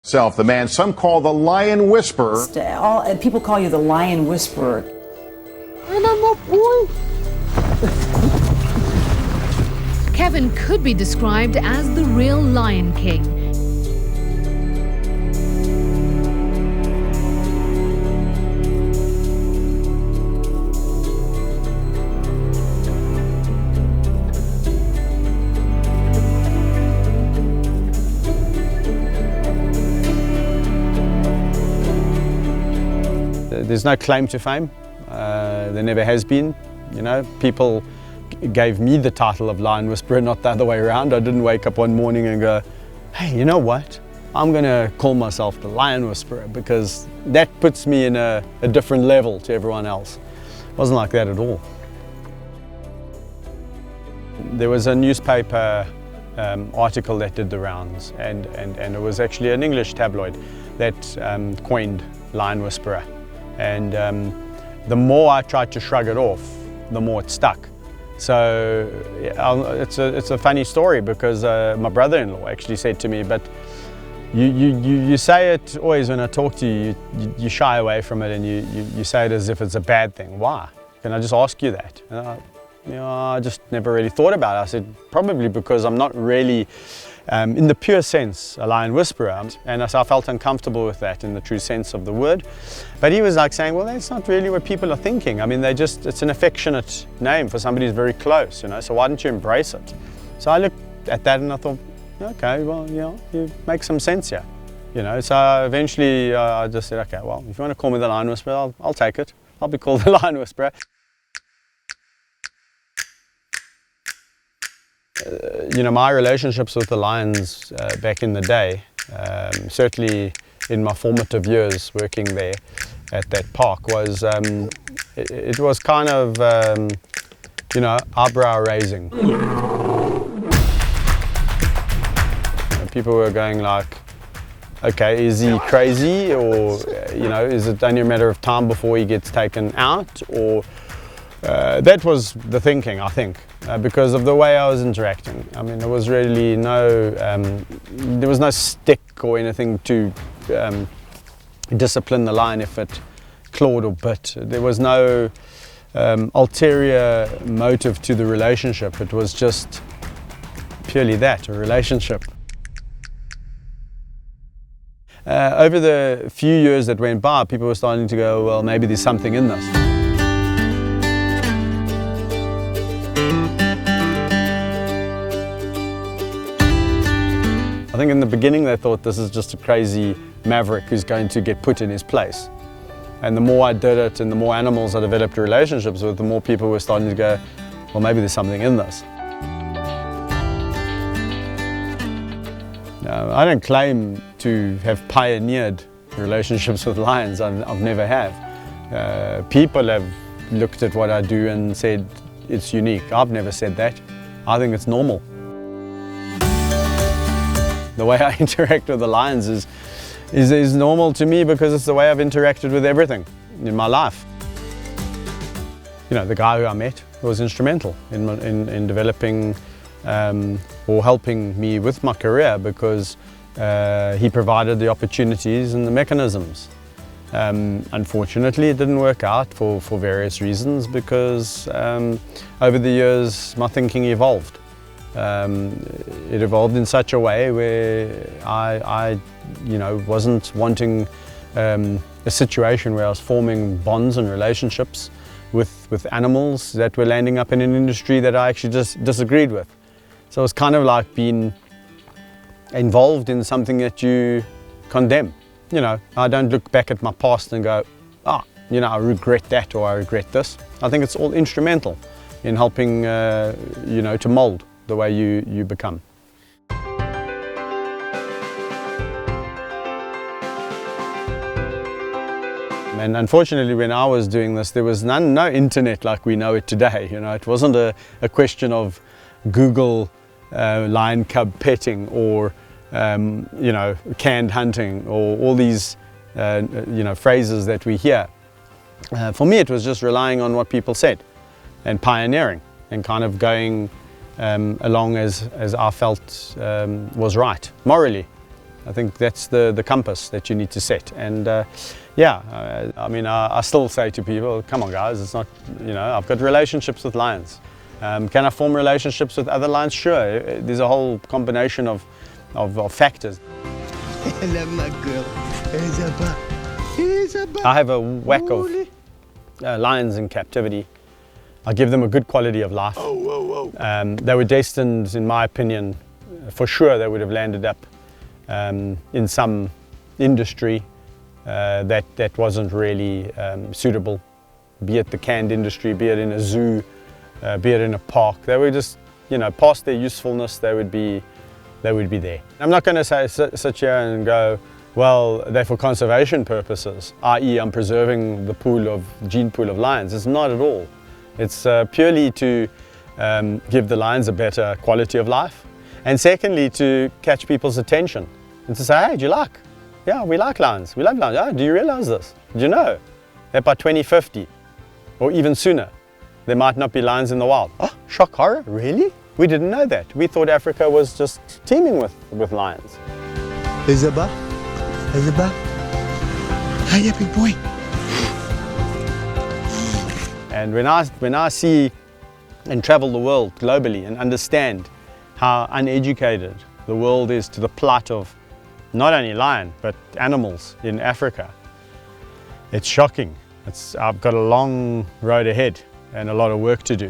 Self, the man some call the Lion Whisperer. People call you the Lion Whisperer. And I'm a boy. Kevin could be described as the real Lion King. There's no claim to fame. There never has been. You know, people gave me the title of Lion Whisperer, not the other way around. I didn't wake up one morning and go, hey, you know what? I'm going to call myself the Lion Whisperer because that puts me in a different level to everyone else. It wasn't like that at all. There was a newspaper article that did the rounds, and it was actually an English tabloid that coined Lion Whisperer. And the more I tried to shrug it off, the more it stuck. So it's a funny story because my brother-in-law actually said to me, but you say it always when I talk to you, you shy away from it and you say it as if it's a bad thing. Why? Can I just ask you that? And I just never really thought about it. I said, probably because I'm not really, in the pure sense, a Lion Whisperer. And so I felt uncomfortable with that in the true sense of the word. But he was like saying, well, that's not really what people are thinking. I mean, it's an affectionate name for somebody who's very close, you know, so why don't you embrace it? So I looked at that and I thought, okay, well, you know, you make some sense here. You know, so eventually I just said, okay, well, if you want to call me the Lion Whisperer, I'll take it. I'll be called the Lion Whisperer. You know, my relationships with the lions back in the day, certainly in my formative years working there at that park, was it was kind of you know, eyebrow raising. People were going like, okay, is he crazy, or you know, is it only a matter of time before he gets taken out? Or that was the thinking, I think, because of the way I was interacting. I mean, there was really there was no stick or anything to discipline the lion if it clawed or bit. There was no ulterior motive to the relationship. It was just purely that, a relationship. Over the few years that went by, people were starting to go, well, maybe there's something in this. I think in the beginning they thought this is just a crazy maverick who's going to get put in his place. And the more I did it and the more animals I developed relationships with, the more people were starting to go, well, maybe there's something in this. I don't claim to have pioneered relationships with lions. I've never have. People have looked at what I do and said it's unique. I've never said that. I think it's normal. The way I interact with the lions is normal to me because it's the way I've interacted with everything in my life. You know, the guy who I met was instrumental in developing or helping me with my career because he provided the opportunities and the mechanisms. Unfortunately, it didn't work out for various reasons because over the years my thinking evolved. It evolved in such a way where I you know, wasn't wanting a situation where I was forming bonds and relationships with animals that were landing up in an industry that I actually just disagreed with. So it's kind of like being involved in something that you condemn. You know, I don't look back at my past and go, you know, I regret that or I regret this. I think it's all instrumental in helping, you know, to mold the way you become. And unfortunately, when I was doing this, there was no internet like we know it today. You know, it wasn't a question of Google lion cub petting or you know, canned hunting or all these you know, phrases that we hear. For me, it was just relying on what people said and pioneering and kind of going along as I felt was right morally. I think that's the compass that you need to set. And yeah, I mean, I still say to people, come on guys, it's not, you know, I've got relationships with lions. Can I form relationships with other lions? Sure, there's a whole combination of factors. I love my girl, Isabel. I have a whack of lions in captivity. I give them a good quality of life. They were destined, in my opinion, for sure they would have landed up in some industry that wasn't really suitable, be it the canned industry, be it in a zoo, be it in a park. They were just, you know, past their usefulness, they would be there. I'm not going to sit here and go, well, they're for conservation purposes, i.e. I'm preserving the gene pool of lions. It's not at all. It's purely to give the lions a better quality of life, and secondly to catch people's attention and to say, hey, do you like? Yeah, we like lions, we love lions. Oh, do you realize this? Do you know that by 2050 or even sooner there might not be lions in the wild? Oh, shock horror, really? We didn't know that. We thought Africa was just teeming with lions. Isabel? Isabel? Hiya, big boy. And when I see and travel the world globally and understand how uneducated the world is to the plight of not only lion, but animals in Africa, it's shocking. I've got a long road ahead and a lot of work to do.